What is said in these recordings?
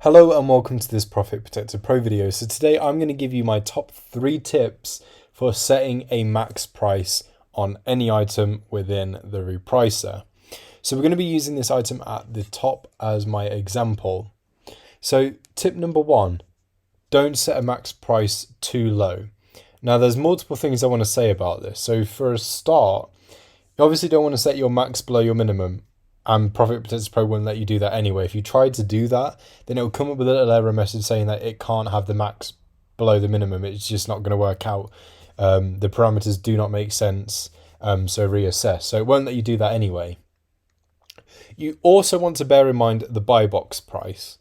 Hello and welcome to this Profit Protector Pro video. So today I'm going to give you my top 3 tips for setting a max price on any item within the repricer. So we're going to be using this item at the top as my example. So tip number 1, don't set a max price too low. Now there's multiple things I want to say about this. So for a start, you obviously don't want to set your max below your minimum. And Profit Protector Pro won't let you do that anyway. If you try to do that, then it will come up with a little error message saying that it can't have the max below the minimum. It's just not going to work out. The parameters do not make sense, so reassess. So it won't let you do that anyway. You also want to bear in mind the buy box price.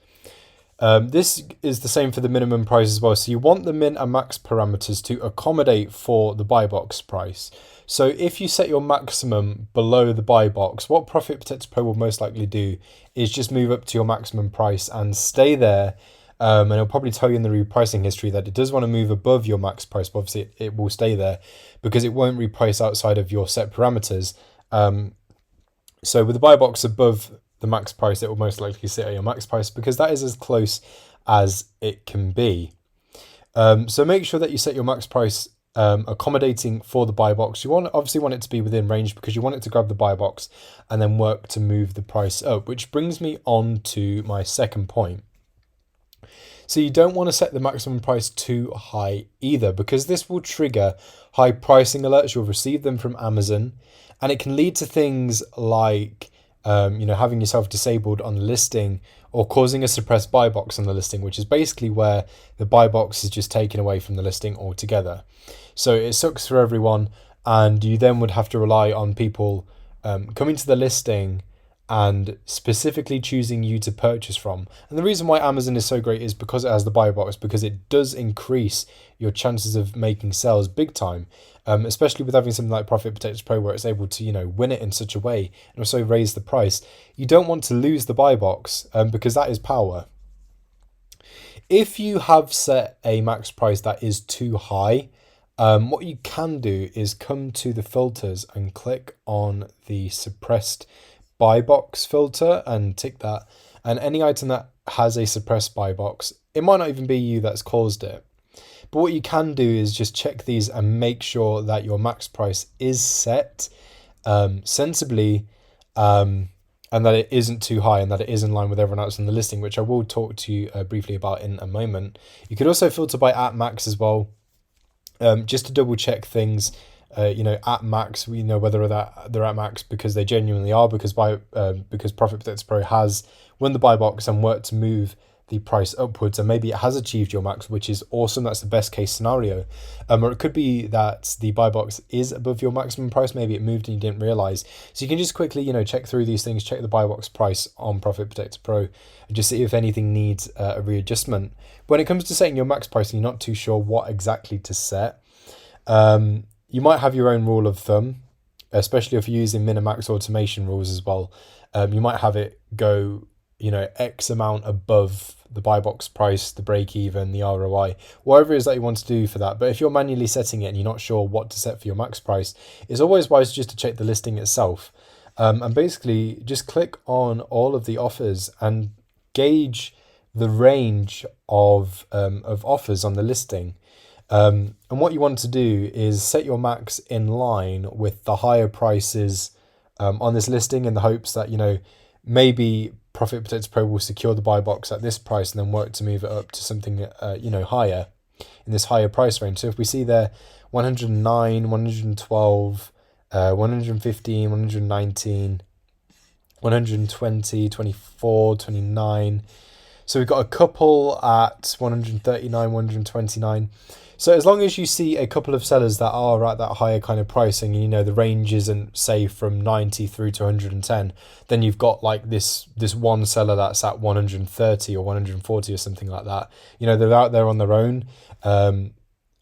This is the same for the minimum price as well. So you want the min and max parameters to accommodate for the buy box price. So if you set your maximum below the buy box, what Profit Protector Pro will most likely do is just move up to your maximum price and stay there. And it'll probably tell you in the repricing history that it does want to move above your max price, but obviously it will stay there because it won't reprice outside of your set parameters. So with the buy box above the max price, it will most likely sit at your max price because that is as close as it can be. So make sure that you set your max price accommodating for the buy box. You obviously want it to be within range because you want it to grab the buy box and then work to move the price up, which brings me on to my second point. So you don't want to set the maximum price too high either, because this will trigger high pricing alerts. You'll receive them from Amazon, and it can lead to things like having yourself disabled on the listing or causing a suppressed buy box on the listing, which is basically where the buy box is just taken away from the listing altogether. So it sucks for everyone, and you then would have to rely on people coming to the listing and specifically choosing you to purchase from. And the reason why Amazon is so great is because it has the buy box, because it does increase your chances of making sales big time, especially with having something like Profit Protector Pro where it's able to win it in such a way and also raise the price. You don't want to lose the buy box because that is power. If you have set a max price that is too high, what you can do is come to the filters and click on the suppressed buy box filter and tick that, and any item that has a suppressed buy box, it might not even be you that's caused it, but what you can do is just check these and make sure that your max price is set sensibly, and that it isn't too high and that it is in line with everyone else in the listing, which I will talk to you briefly about in a moment. You could also filter by at max as well, just to double check things. At max, we know whether they're at max because they genuinely are, because Profit Protector Pro has won the buy box and worked to move the price upwards, and maybe it has achieved your max, which is awesome. That's the best case scenario. Or it could be that the buy box is above your maximum price. Maybe it moved and you didn't realize. So you can just quickly, check through these things, check the buy box price on Profit Protector Pro, and just see if anything needs a readjustment. When it comes to setting your max price and you're not too sure what exactly to set, you might have your own rule of thumb, especially if you're using min and max automation rules as well. You might have it go, X amount above the buy box price, the break even, the ROI, whatever it is that you want to do for that. But if you're manually setting it and you're not sure what to set for your max price, it's always wise just to check the listing itself. And basically just click on all of the offers and gauge the range of offers on the listing. And what you want to do is set your max in line with the higher prices on this listing, in the hopes that, maybe Profit Protector Pro will secure the buy box at this price and then work to move it up to something, higher in this higher price range. So if we see there 109, 112, 115, 119, 120, 24, 29. So we've got a couple at 139, 129. So as long as you see a couple of sellers that are at that higher kind of pricing, the range isn't, say, from 90 through to 110, then you've got like this one seller that's at 130 or 140 or something like that. They're out there on their own. And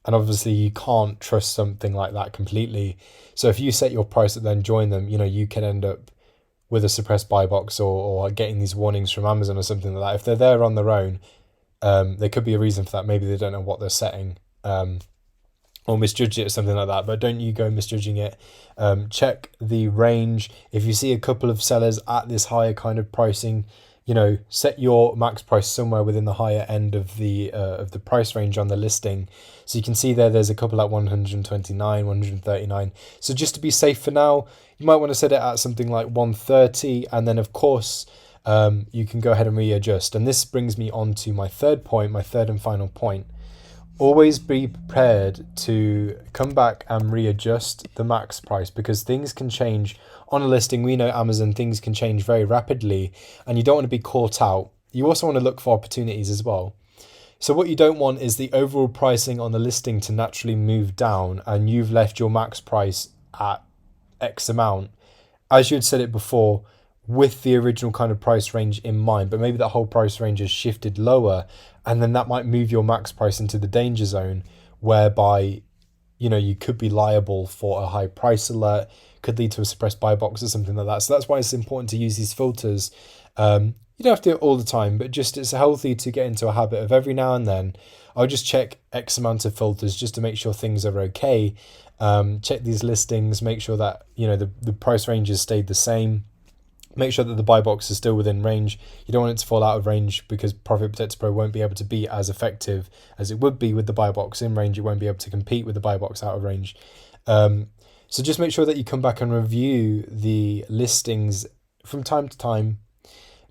obviously you can't trust something like that completely. So if you set your price and then join them, you can end up with a suppressed buy box or getting these warnings from Amazon or something like that. If they're there on their own, there could be a reason for that. Maybe they don't know what they're setting, or misjudge it or something like that. But don't you go misjudging it. Check the range. If you see a couple of sellers at this higher kind of pricing, set your max price somewhere within the higher end of the price range on the listing. So you can see there's a couple at 129, 139. So just to be safe for now, you might want to set it at something like 130, and then of course you can go ahead and readjust. And this brings me on to my third and final point. Always be prepared to come back and readjust the max price, because things can change on a listing. We know Amazon, things can change very rapidly, and you don't want to be caught out. You also want to look for opportunities as well. So what you don't want is the overall pricing on the listing to naturally move down and you've left your max price at X amount, as you had said it before, with the original kind of price range in mind, but maybe that whole price range has shifted lower, and then that might move your max price into the danger zone, whereby you could be liable for a high price alert, could lead to a suppressed buy box or something like that. So that's why it's important to use these filters. You don't have to do it all the time, but just it's healthy to get into a habit of every now and then, I'll just check X amount of filters just to make sure things are okay. Check these listings, make sure that the price ranges stayed the same. Make sure that the buy box is still within range. You don't want it to fall out of range, because Profit Protector Pro won't be able to be as effective as it would be with the buy box in range. It won't be able to compete with the buy box out of range. So just make sure that you come back and review the listings from time to time,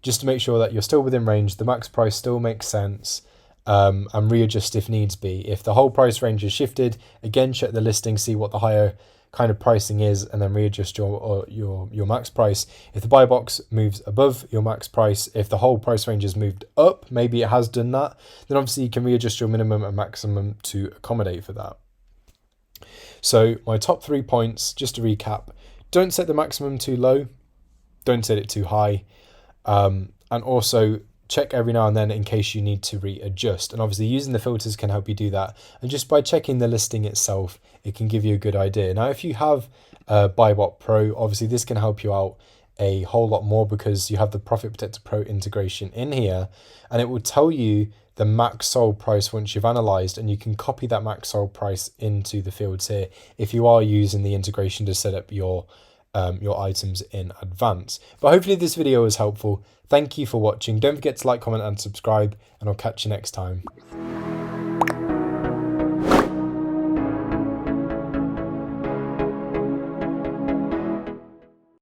just to make sure that you're still within range, the max price still makes sense, and readjust if needs be. If the whole price range is shifted, again, check the listing, see what the higher kind of pricing is, and then readjust your max price. If the buy box moves above your max price, if the whole price range has moved up, maybe it has done that, then obviously you can readjust your minimum and maximum to accommodate for that. So my top 3 points, just to recap: don't set the maximum too low, don't set it too high, and also check every now and then in case you need to readjust. And obviously using the filters can help you do that. And just by checking the listing itself, it can give you a good idea. Now, if you have Buybot Pro, obviously this can help you out a whole lot more, because you have the Profit Protector Pro integration in here, and it will tell you the max sold price once you've analyzed, and you can copy that max sold price into the fields here if you are using the integration to set up your items in advance. But hopefully this video was helpful. Thank you for watching. Don't forget to like, comment and subscribe, and I'll catch you next time.